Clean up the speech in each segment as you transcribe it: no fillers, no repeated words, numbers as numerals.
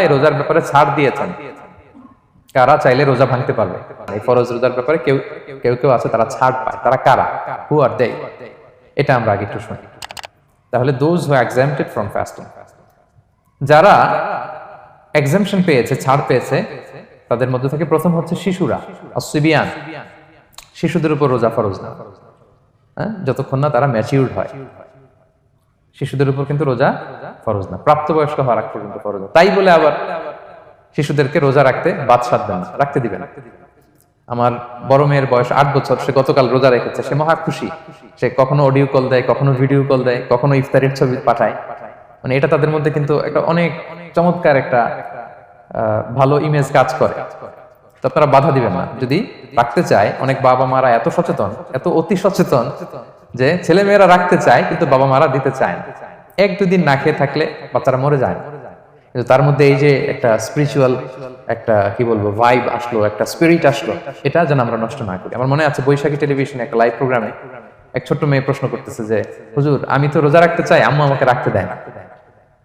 এই রোজার ব্যাপারে ছাড় দিয়েছেন, কারা চাইলে রোজা ভাঙতে পারবে। এই ফরজ রোজার ব্যাপারে কেউ কেউ কেউ আছে তারা ছাড় পায়, তারা কারা? হু আর দে? এটা আমরা আগে একটু শুনি। তাহলে দোজ হু এক্সাম্পটেড ফ্রম ফাস্টিং, যারা এক্সাম্পশন পেয়েছে, ছাড় পেয়েছে, তাদের মধ্যে থেকে প্রথম হচ্ছে শিশুরা, আসিবিয়ান। শিশুদের উপর রোজা ফরজ না, যতক্ষণ না তারা ম্যাচিউরড হয়। শিশুদের উপর কিন্তু রোজা ফরজ না, প্রাপ্তবয়স্ক হওয়ার আগ পর্যন্ত ফরজ না। তাই বলে আবার শিশুদেরকে রোজা রাখতে বাদ সাধবেন না, রাখতে দিবেন। আমার বড় মেয়ের বয়স 8 বছর, সে গতকাল রোজা রেখেছে, সে মহা খুশি। সে কখনো অডিও কল দেয়, কখনো ভিডিও কল দেয়, কখনো ইফতারের ছবি পাঠায়। মানে এটা তাদের মধ্যে কিন্তু একটা অনেক চমৎকার একটা ভালো ইমেজ কাজ করে। তো আপনারা বাধা দিবেন না যদি রাখতে চায়। অনেক বাবা মারা এত সচেতন, এত অতি সচেতন যে ছেলে মেয়েরা রাখতে চায় কিন্তু বাবা মারা দিতে চায় না। 1-2 দিন না খেয়ে থাকলে বাচ্চারা মরে যায় না, কিন্তু তার মধ্যে এই যে একটা স্পিরিচুয়াল একটা কি বলবো ভাইব আসলো, একটা স্পিরিট আসলো, এটা যেন আমরা নষ্ট না করি। আমার মনে আছে বৈশাখী টেলিভিশনে একটা লাইভ প্রোগ্রামে এক ছোট্ট মেয়ে প্রশ্ন করতেছে যে, হুজুর আমি তো রোজা রাখতে চাই, আম্মু আমাকে রাখতে দেয় না,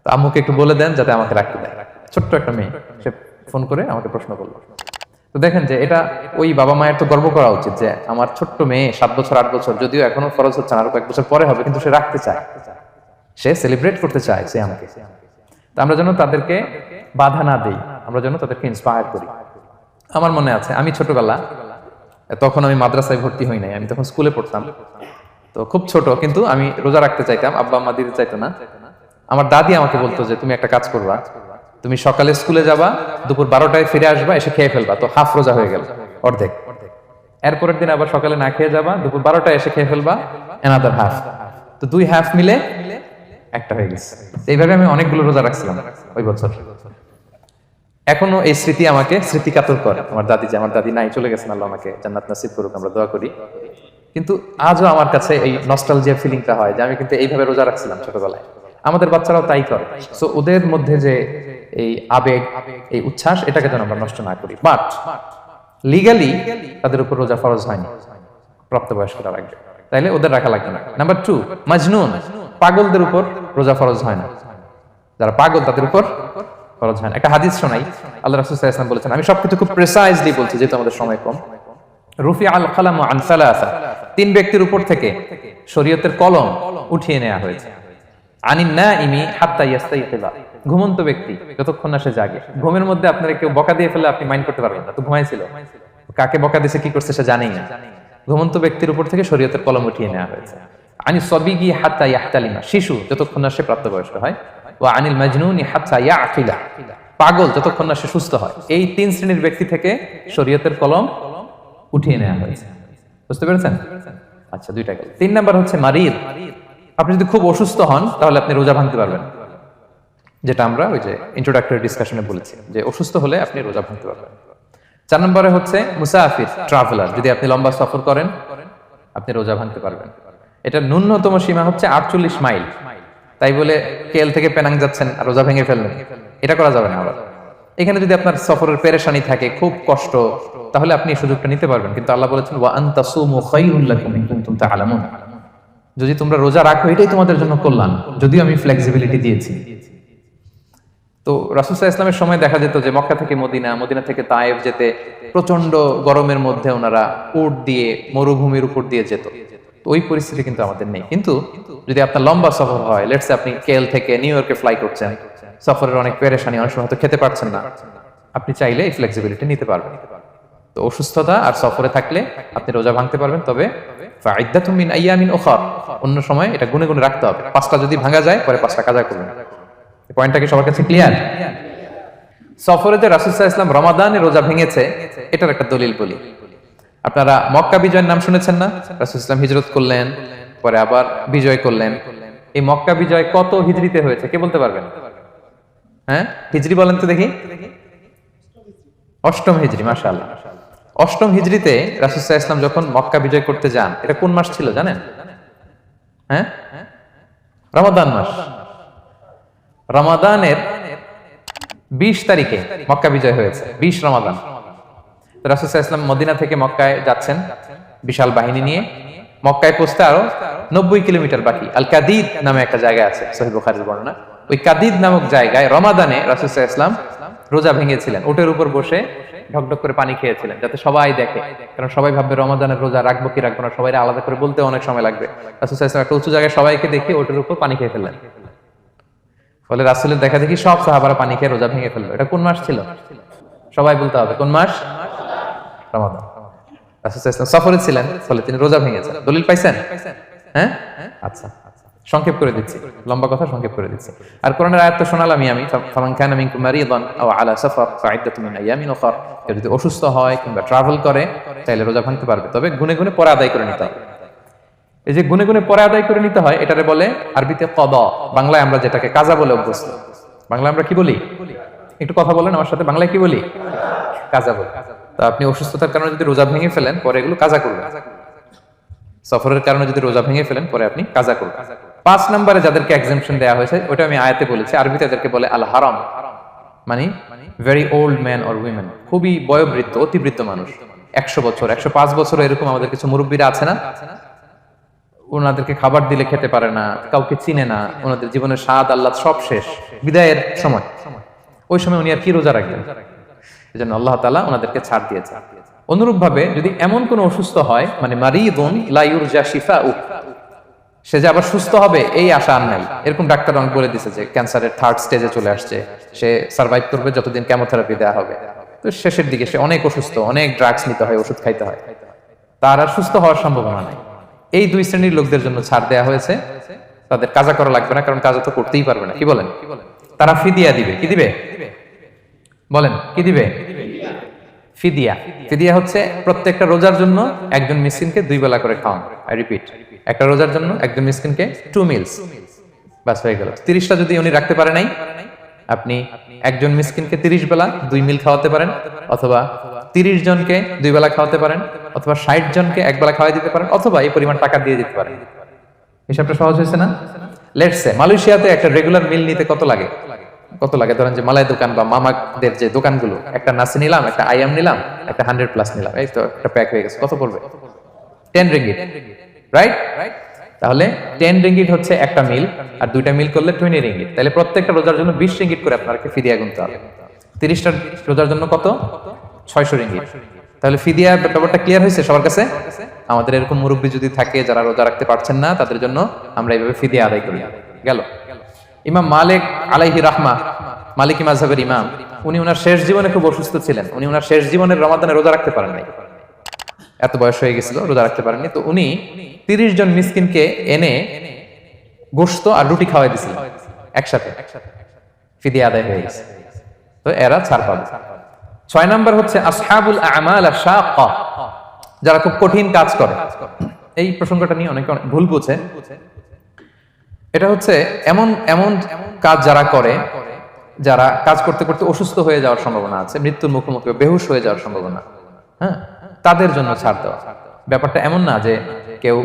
তো আম্মুকে একটু বলে দেন যাতে আমাকে রাখতে দেয়। ছোট্ট একটা মেয়ে, সে ফোন করে আমাকে প্রশ্ন করলো। তো দেখেন যে এটা ওই বাবা মায়ের তো গর্ব করা উচিত যে আমার ছোট্ট মেয়ে 7 বছর 8 বছর, যদিও এখনো ফরজ হচ্ছে না, আরো কয়েক বছর পরে হবে, কিন্তু সে রাখতে চায়, সে সেলিব্রেট করতে চায় সে আমাকে। তো আমরা যেন তাদেরকে বাধা না দিই, আমরা যেন তাদেরকে ইন্সপায়ার করি। আমার মনে আছে আমি ছোটবেলা, তখন আমি মাদ্রাসায় ভর্তি হই নাই, আমি তখন স্কুলে পড়তাম, তো খুব ছোট, কিন্তু আমি রোজা রাখতে চাইতাম, আব্বা আম্মা দিতে চাইতো না। আমার দাদি আমাকে বলতো যে তুমি একটা কাজ করবা, তুমি সকালে স্কুলে যাবা, দুপুর 12টায় ফিরে আসবা, এসে খেয়ে ফেলবা, তো হাফ রোজা হয়ে গেল, অর্ধেক। এরপরের দিন আবার সকালে না খেয়ে যাবা, দুপুর 12টায় এসে খেয়ে ফেলবা, এনাদার হাফ, তো 2 হাফ মিলে একটা হয়ে গেছে। এইভাবে আমি অনেকগুলো রোজা রাখছিলাম ওই বছর। এখনো এই স্মৃতি আমাকে স্মৃতিকাতর করে। আমার দাদি, যে আমার দাদি নাই, চলে গেছেন, আল্লাহ আমাকে জান্নাত নসিব করুক, আমরা দোয়া করি। কিন্তু আজও আমার কাছে এই নস্টালজিয়া ফিলিংটা হয় যে আমি কিন্তু এইভাবে রোজা রাখছিলাম ছোটবেলায়। আমাদের বাচ্চারাও তাই করে। সো ওদের মধ্যে যে এই আবেগ, এই উচ্ছ্বাস, এটাকে যেন আমরা নষ্ট না করি। বাট লিগালি তাদের উপর রোজা ফরজ হয়নি, প্রাপ্তবয়স্করা রাখবে, তাইলে ওদের রাখা লাগবে না। নাম্বার 2, মাজনুন, পাগলদের উপর রোজা ফরজ হয় না। যারা পাগল তাদের উপর ফরজ হয় না। একটা হাদিস শোনাই, আল্লাহ রাসূল সাল্লাল্লাহু আলাইহি ওয়াসাল্লাম বলেছেন, আমি সবকিছু খুব প্রিসাইজলি বলছি যেহেতু আমাদের সময় কম। রুফি আল কালামু আন সালাসা, 3 ব্যক্তির উপর থেকে শরীয়তের কলম উঠিয়ে নেওয়া হয়েছে। আনিন নাইমি হাত্তা ইয়াস্তাইকিযা, ঘুমন্ত ব্যক্তি যতক্ষণ না সে জাগে। ঘুমের মধ্যে আপনারা কেউ বকা দিয়ে ফেলে আপনি মাইন্ড করতে পারবেন না, তো ঘুমাইছিল, কাকে বকা দিয়েছে কি করছে সে জানেই না। ঘুমন্ত ব্যক্তির উপর থেকে শরীয়তের কলম উঠিয়ে নেওয়া হয়েছে। আনি সবিগি হাত্তা ইয়াহতালিমা, শিশু যতক্ষণ না সে প্রাপ্তবয়স্ক হয়। ওয়া আনিল মাজনুনি হাত্তা ইয়াকিলা, পাগল যতক্ষণ না সে সুস্থ হয়। এই 3 শ্রেণীর ব্যক্তি থেকে শরীয়তের কলম উঠিয়ে নেওয়া হয়েছে। বুঝতে পেরেছেন? আচ্ছা, 2টা গেল। 3 নাম্বার হচ্ছে মারিদ, আপনি যদি খুব অসুস্থ হন তাহলে আপনি রোজা ভাঙতে পারবেন, যেটা আমরা ওই যে ইন্ট্রোডাক্টরি ডিসকাশনে বলেছি যে অসুস্থ হলে আপনি রোজা ভাঙতে পারবেন। 4 নম্বরে হচ্ছে মুসাফির, ট্রাভেলার, যদি আপনি লম্বা সফর করেন আপনি রোজা ভাঙতে পারবেন। এটা ন্যূনতম সীমা হচ্ছে 48 মাইল। তাই বলে কেএল থেকে পেনাং যাচ্ছেন আর রোজা ভেঙে ফেললেন, এটা করা যাবে না। আবার এখানে যদি আপনার সফরের পেরেশানি থাকে, খুব কষ্ট, তাহলে আপনি এই সুযোগটা নিতে পারবেন। কিন্তু আল্লাহ বলেছেন ওয়া আনতাসুমু খায়রুল লাকুম ইন কুনতুম তা'লামুন, যদি তোমরা রোজা রাখো এটাই তোমাদের জন্য কল্যাণ, যদিও আমি ফ্লেক্সিবিলিটি দিয়েছি। তো রাসূল সাল্লাল্লাহু আলাইহি ওয়াসাল্লামের সময় দেখা যেত যে মক্কা থেকে মদিনা, মদিনা থেকে তায়েফ যেতে প্রচন্ড গরমের মধ্যে ওনারা উট দিয়ে মরুভূমির উপর দিয়ে যেত। তো ওই পরিস্থিতি কিন্তু আমাদের নেই। কিন্তু যদি আপনার লম্বা সফর হয়, লেটস সে আপনি কেএল থেকে নিউ ইয়র্কে ফ্লাই করছেন, সফরের অনেক পেরেশানি, অনেক সময় হয়তো খেতে পারছেন না, আপনি চাইলে এই ফ্লেক্সিবিলিটি নিতে পারবেন। তো অসুস্থতা আর সফরে থাকলে আপনি রোজা ভাঙতে পারবেন, তবে ফাইদ্দাতুম মিন আইয়ামিন উখর, অন্য সময় এটা গুনে গুনে রাখতে হবে। 5টা যদি ভাঙা যায় পরে 5টা কাজা করবেন। এই পয়েন্টটা কি সবার কাছে ক্লিয়ার? সফরে যে রাসূল সাল্লাল্লাহু আলাইহি ওয়াসাল্লাম রমাদানে রোজা ভেঙেছে, এটার একটা দলিল বলি। আপনারা মক্কা বিজয়ের নাম শুনেছেন না? রাসূল সাল্লাল্লাহু আলাইহি ওয়াসাল্লাম হিজরত করলেন, পরে আবার বিজয় করলেন। এই মক্কা বিজয় কত হিজরিতে হয়েছে কে বলতে পারবেন? হ্যাঁ, হিজরি বলেন তো দেখি। 8ম হিজরি, মাশাআল্লাহ। 8ম হিজরিতে রাসূল সাল্লাল্লাহু আলাইহি ওয়াসাল্লাম যখন মক্কা বিজয় করতে যান, এটা কোন মাস ছিল জানেন? হ্যাঁ, রমাদান মাস। রমাদানের 20 তারিখে মক্কা বিজয় হয়েছে, 20 রমাদান। রাসূল সাল্লাল্লাহু আলাইহি ওয়াসাল্লাম মদিনা থেকে মক্কায় যাচ্ছেন বিশাল বাহিনী নিয়ে। মক্কায় পৌঁছতে আরো 90 কিলোমিটার বাকি। আল কাদিদ নামে একটা জায়গা আছে, সহিহ বুখারীর বর্ণনা। ওই কাদিদ নামক জায়গায় রমাদানে রাসূল সাল্লাল্লাহু আলাইহি ওয়াসাল্লাম রোজা ভেঙেছিলেন, ওটের উপর বসে ঢকঢক করে পানি খেয়েছিলেন যাতে সবাই দেখে, কারণ সবাই ভাববে রমাদানের রোজা রাখবো কি রাখবো না, সবাই আলাদা করে বলতে অনেক সময় লাগবে। রাসূল সাল্লাল্লাহু আলাইহি ওয়াসাল্লাম একটা উঁচু জায়গায় সবাইকে দেখে ওটের উপর পানি খেয়ে ফেললেন। ফলে রাসূলের দেখা দেখি সব সাহাবারা পানি খেয়ে রোজা ভেঙে ফেললো। এটা কোন মাস ছিল? সবাই বলতে হবে কোন মাস? রমাদান। রাসূল সাল্লাল্লাহু আলাইহি ওয়াসাল্লাম সফরে ছিলেন, ফলে তিনি রোজা ভেঙেছেন। দলিল পাইছেন? হ্যাঁ, আচ্ছা, সংক্ষেপ করে দিচ্ছি, লম্বা কথা সংক্ষেপ করে দিচ্ছি। আর কোরআনের আয়াত তো শোনালামই আমি, ফামান কানা মিনকুম মারিদান আও আলা সাফার ফাইদ্দাতুম মিন আইয়ামিন উখর। কেউ যদি অসুস্থ হয় কিংবা ট্রাভেল করে তাহলে রোজা ভাঙতে পারবে, তবে গুনে গুনে পরে আদায় করে নিতে হবে। এই যে গুনে গুনে পরে আদায় করে নিতে হয়, এটারে বলে আরবিতে কদা, বাংলায় আমরা যেটাকে কাজা বলে অভ্যস্ত। বাংলায় আমরা কি বলি? একটু কথা বলেন আমার সাথে, বাংলায় কি বলি? কাজা বলি। তো আপনি অসুস্থতার কারণে যদি রোজা ভেঙে ফেলেন, পরে এগুলো কাজা করবেন। সফরের কারণে যদি রোজা ভেঙে ফেলেন, পরে আপনি কাজা করবেন। 5 নম্বরে যাদেরকে এক্সাম্পশন দেওয়া হয়েছে, ওটা আমি আয়াতে বলেছি, আরবিতে তাদেরকে বলে আল হারাম, মানে very old man or women, খুবই বয়োবৃদ্ধ, অতিবৃদ্ধ মানুষ, 100 বছর 105 বছর, এরকম আমাদের কিছু মুরব্বীরা আছে না, ওনাদেরকে খাবার দিলে খেতে পারে না, কাউকে চিনে না, ওনাদের জীবনের স্বাদ আল্লাহ সব শেষ, বিদায়ের সময়, ওই সময় উনি আর কি রোজা রাখবেন? এজন্য আল্লাহ তাআলা ওনাদেরকে ছাড় দিয়েছে। অনুরূপ ভাবে যদি এমন কোন অসুস্থ হয়, মানে মারিদুন লা ইউরজা শিফাউ, সে যে আবার সুস্থ হবে এই আশা আর নাই, এরকম ডাক্তার অনেক বলে দিয়েছে যে ক্যান্সারের 3rd স্টেজে চলে আসছে, সে সার্ভাইভ করবে যতদিন কেমোথেরাপি দেওয়া হবে, তো শেষের দিকে সে অনেক অসুস্থ, অনেক ড্রাগস নিতে হয়, ওষুধ খাইতে হয়, তার আর সুস্থ হওয়ার সম্ভাবনা নাই। এই 2 শ্রেণীর লোকদের জন্য ছাড় দেওয়া হয়েছে, তাদের কাজা করা লাগবে না, কারণ কাজা তো করতেই পারবে না। কি বলেন? তারা ফিদিয়া দিবে। কি দিবে বলেন? কি দিবে? ফিদিয়া। ফিদিয়া হচ্ছে প্রত্যেকটা রোজার জন্য একজন মিসকিনকে 2 বেলা করে খাওয়ানো। আই রিপিট, একটা রোজার জন্য একজন মিসকিনকে 2 মিলস, বাস হয়ে গেল। 30টা যদি উনি রাখতে পারে নাই, আপনি একজন মিসকিনকে 30 বেলা 2 মিল খাওয়াতে পারেন, অথবা 30 জনকে 2 বেলা খাওয়াতে পারেন, অথবা 60 জনকে 1 বেলা খাওয়াই দিতে পারেন, অথবা এই পরিমাণ টাকা দিয়ে দিতে পারেন। হিসাবটা সহজ হয়েছে না? লেটস সে মালয়েশিয়াতে একটা রেগুলার মিল নিতে কত লাগে? ধরেন যে মালাই দোকান বা মামাদের যে দোকানগুলো, একটা নাসি নিলাম, একটা আইয়াম নিলাম, একটা 100+ নিলাম, এই তো একটা প্যাক হয়ে গেছে। কত পড়বে? 10 রিঙ্গিট, রাইট? তাহলে 10 রিঙ্গিট হচ্ছে একটা মিল, আর 2টা মিল করলে 20 রিঙ্গিট। তাহলে প্রত্যেকটা রোজার জন্য 20 রিঙ্গিট করে আপনাকে ফিদিয়া গুনতে হবে। 30টা রোজার জন্য কত? 600 রিঙ্গিট। তাহলে ফিদিয়া ব্যাপারটা ক্লিয়ার হয়েছে সবার কাছে? আমাদের এরকম মুরব্বী যদি থাকে যারা রোজা রাখতে পারছেন না, তাদের জন্য আমরা এইভাবে ফিদিয়া আদায় করি। গেল। ইমাম মালিক আলাইহি রাহমা, মালিকি মাযহাবের ইমাম, উনি ওনার শেষ জীবনে খুব অসুস্থ ছিলেন। উনি ওনার শেষ জীবনের রমাদানে রোজা রাখতে পারেন নাই, এত বয়স হয়ে গেছিল, রোজা রাখতে পারেননি। তো উনি 30 জন মিসকিনকে এনে গোশত আর রুটি খাওয়াই দিয়েছিলেন একসাথে, ফিদিয়া আদায় হয়ে গেছে। তো এরা ছাড় পাবে। 6 নাম্বার হচ্ছে আসহাবুল আমাল আশ-শাক্কা, যারা খুব কঠিন কাজ করে। এই প্রসঙ্গটা নিয়ে অনেকে ভুল বুঝে। এটা হচ্ছে এমন এমন কাজ যারা করে, যারা কাজ করতে করতে অসুস্থ হয়ে যাওয়ার সম্ভাবনা আছে, মৃত্যুর মুখোমুখি, বেহুশ হয়ে যাওয়ার সম্ভাবনা, হ্যাঁ, তাদের জন্য ছাড় দেওয়া। ব্যাপারটা এমন না যে কেউ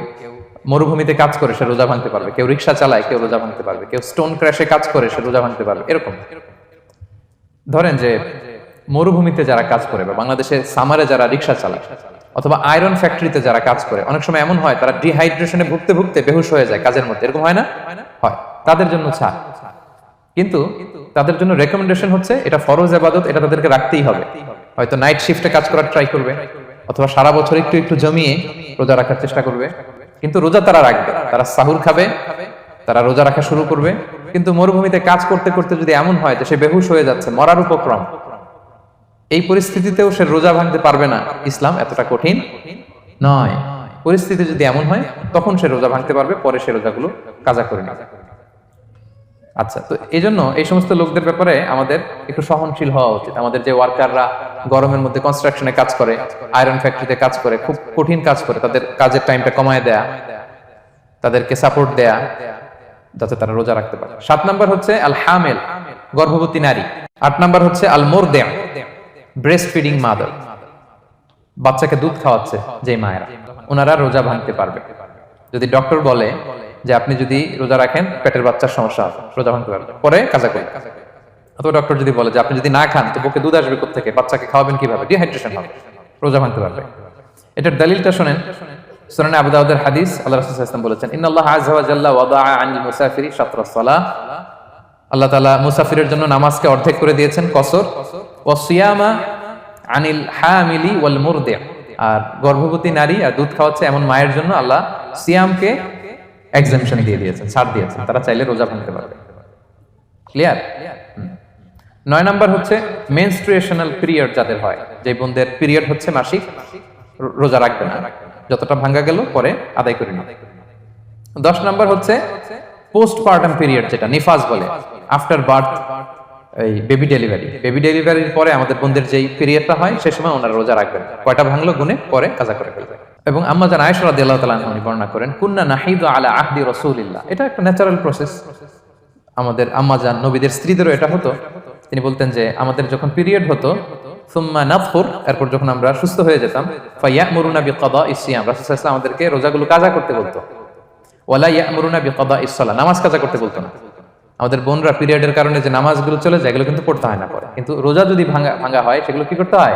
মরুভূমিতে কাজ করে সে রোজা ভাঙতে পারবে, কেউ রিক্সা চালায় কেউ রোজা ভাঙতে পারবে, কেউ স্টোন ক্র্যাশে কাজ করে সে রোজা ভাঙতে পারবে, এরকম। ধরেন যে মরুভূমিতে যারা কাজ করে, বা বাংলাদেশে সামারে যারা রিক্সা চালায়, অথবা আয়রন ফ্যাক্টরিতে যারা কাজ করে, অনেক সময় এমন হয় তারা ডিহাইড্রেশনে ভুগতে ভুগতে বেহুশ হয়ে যায় কাজের মধ্যে, এরকম হয় না? হয়। তাদের জন্য ছাড়, কিন্তু তাদের জন্য রেকমেন্ডেশন হচ্ছে এটা ফরজ ইবাদত, এটা তাদেরকে রাখতেই হবে। হয়তো নাইট শিফটে কাজ করার ট্রাই করবে, অথবা সারা বছর একটু একটু জমিয়ে রোজা রাখার চেষ্টা করবে, কিন্তু রোজা তারা রাখবে, তারা সাহুর খাবে, তারা রোজা রাখা শুরু করবে। কিন্তু মরুভূমিতে কাজ করতে করতে যদি এমন হয় যে সে বেহুশ হয়ে যাচ্ছে, মরার উপক্রম, এই পরিস্থিতিতেও সে রোজা ভাঙতে পারবে না, ইসলাম এতটা কঠিন নয়। পরিস্থিতি যদি এমন হয় তখন সে রোজা ভাঙতে পারবে, পরে সে রোজাগুলো কাজা করে নেবে। আচ্ছা, তো এই জন্য এই সমস্ত লোকদের ব্যাপারে আমাদের একটু সহনশীল হওয়া উচিত। আমাদের যে ওয়ার্কাররা গরমের মধ্যে কনস্ট্রাকশনে কাজ করে, আয়রন ফ্যাক্টরিতে কাজ করে, খুব কঠিন কাজ করে, তাদের কাজের টাইমটা কমায় দেয়া, তাদেরকে সাপোর্ট দেয়া, যাতে তারা রোজা রাখতে পারে। 7 নাম্বার হচ্ছে আল হামিল, গর্ভবতী নারী। 8 নাম্বার হচ্ছে আল মুরদিআ, ব্রেস্ট ফিডিং মাদার, বাচ্চাকে দুধ খাওয়াচ্ছে যে মায়েরা, ওনারা রোজা ভাঙতে পারবে। যদি ডক্টর বলে যে আপনি যদি রোজা রাখেন পেটের বাচ্চার সমস্যা হবে, রোজা ভাঙতে পারবে, পরে কাজা করবে। অথবা ডক্টর যদি বলে যে আপনি যদি না খান তো বুকে দুধ আসবে কোত্থেকে, বাচ্চাকে খাওয়াবেন কিভাবে, ডিহাইড্রেশন হবে, রোজা ভাঙতে পারবে। এটার দলিলটা শুনেন, সুনানে আবু দাউদের হাদিস, আল্লাহ রাসূল সাল্লাল্লাহু আলাইহি ওয়াসাল্লাম বলেছেন, ইন্নাল্লাহা আযজা ওয়া জাল্লা ওয়াদাআ আনিল মুসাফিরি শাতরাস সালাহ, আল্লাহ তাআলা মুসাফিরের জন্য নামাজকে অর্ধেক করে দিয়েছেন কসর, ওয়া সিয়ামা আনিল হামিলি ওয়াল মুরদি, আর গর্ভবতী নারী আর দুধ খাওয়াচ্ছে এমন মায়ের জন্য আল্লাহ সিয়ামকে এক্সামশন দিয়ে দিয়েছেন, ছাড় দিয়েছেন, তারা চাইলে রোজা ভাঙতে পারবে। ক্লিয়ার? 9 নাম্বার হচ্ছে মেনস্ট্রুয়েশনাল পিরিয়ড যাদের হয়, যে বোনদের পিরিয়ড হচ্ছে মাসিক, রোজা রাখবে না, যতটা ভাঙা গেল পরে আদায় করে নেবে। 10 নাম্বার হচ্ছে পোস্টপার্টাম পিরিয়ড, যেটা নিফাস বলে, আফটার বার্থ, এই বেবি ডেলিভারির পরে আমাদের বোনদের যেই পিরিয়ডটা হয় সে সময় ওনারা রোজা রাখবেন। কয়টা ভাঙলো গুনে পরে কাজা করে ফেলবে। এবং আম্মা জান আয়েশা রাদিয়াল্লাহু তাআলা আনহা বর্ণনা করেন, কুন্না নাহিদু আলা আহদি রাসূলিল্লাহ, এটা একটা ন্যাচারাল প্রসেস, আমাদের আম্মা জান নবীদের স্ত্রীদেরও এটা হতো। তিনি বলতেন যে আমাদের যখন পিরিয়ড হতো, সুম্মা নাতহুর, এরপর যখন আমরা সুস্থ হয়ে যেতাম, ফায়ামুরুনা বিকাদাইস সিয়াম, রাসূল সাল্লাল্লাহু আলাইহি ওয়াসাল্লাম আমাদেরকে রোজাগুলো কাজা করতে বলতো, ওয়ালা ইয়ামুরুনা বিকাদাইস সালাহ, নামাজ কাজা করতে বলতো না। আমাদের বোনরা পিরিয়ডের কারণে যে নামাজগুলো চলে যায় এগুলো কিন্তু পড়তে হয় না পরে, কিন্তু রোজা যদি ভাঙা হয় সেগুলো কি করতে হয়?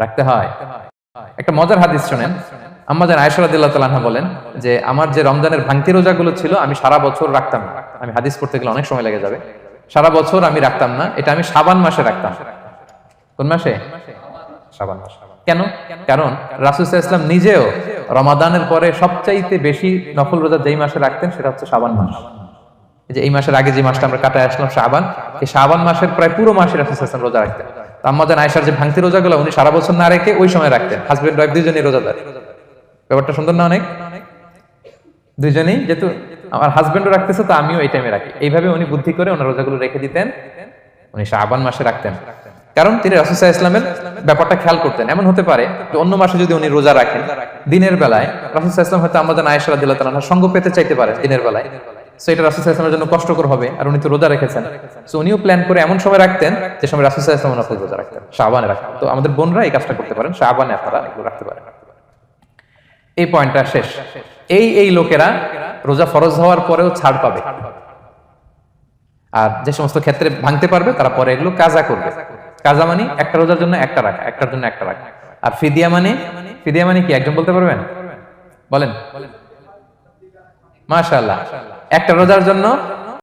রাখতে হয়। একটা মজার হাদিস শুনেন, আম্মা জান আয়েশা রাদিয়াল্লাহু তাআলা আনহা বলেন যে আমার যে রমজানের ভাঙতি রোজাগুলো ছিল আমি সারা বছর রাখতাম না, আমি হাদিস পড়তে গেলে অনেক সময় লেগে যাবে, সারা বছর আমি রাখতাম না, এটা আমি শাবান মাসে রাখতাম। কোন মাসে? শাবান মাসে। কেন? কারণ রাসূল সাল্লাল্লাহু আলাইহি ওয়াসাল্লাম নিজেও রমাদানের পরে সবচাইতে বেশি নফল রোজা যেই মাসে রাখতেন সেটা হচ্ছে শাবান মাস। এই যে এই মাসের আগে যে মাসটা আমরা কাটায় আসলাম শাবান, এই শাবান মাসের প্রায় পুরো মাসে রাসূল সাল্লাল্লাহু আলাইহি ওয়াসাল্লাম রোজা রাখতেন। আম্মা জান আয়েশার যে ভাঙতি রোজাগুলো উনি সারা বছর না রেখে ওই সময় রাখতেন। হাজবেন্ড ওয়াইফ দুইজনেই রোজাদার। ব্যাপারটা সুন্দর না? অনেক দুইজনেই, যেহেতু আমার হাজবেন্ডও রাখতেছে তো আমিও এই টাইমে রাখি, এইভাবে উনি বুদ্ধি করে ওনার রোজাগুলো রেখে দিতেন, উনি শাবান মাসে রাখতেন। কারণ তিনি রাসূল সাল্লাল্লাহু আলাইহি ওয়াসাল্লামের ব্যাপারটা খেয়াল করতেন। এমন হতে পারে যে অন্য মাসে যদি উনি রোজা রাখেন দিনের বেলায়, রাসূল সাল্লাল্লাহু আলাইহি ওয়াসাল্লাম হয়তো আম্মা জান আয়েশা রাদিয়াল্লাহু তাআলা আনহার সঙ্গ পেতে চাইতে পারে দিনের বেলায়, সো এটা রাসূল সাল্লাল্লাহু আলাইহি ওয়াসাল্লামের জন্য কষ্টকর হবে, আর উনি তো রোজা রেখেছেন, সো উনিও প্ল্যান করে এমন সময় রাখতেন যে সময় রাসূল সাল্লাল্লাহু আলাইহি ওয়াসাল্লাম রোজা রাখতেন, শাবানে রাখতেন। তো আমাদের বোনরা এই কাজটা করতে পারেন, শাবানে আপনারা এগুলো রাখতে পারেন। এই পয়েন্টটা শেষ। এই লোকেরা রোজা ফরজ হওয়ার পরেও ছাড় পাবে, আর যে সমস্ত ক্ষেত্রে ভাঙতে পারবে তারা পরে এগুলো কাজা করবে। কাজা মানে একটা রোজার জন্য একটা রাখা, একটার জন্য একটা রাখা। আর ফিদিয়া মানে কি একজন বলতে পারবেন? বলেন। মাশাআল্লাহ, একটা রোজার জন্য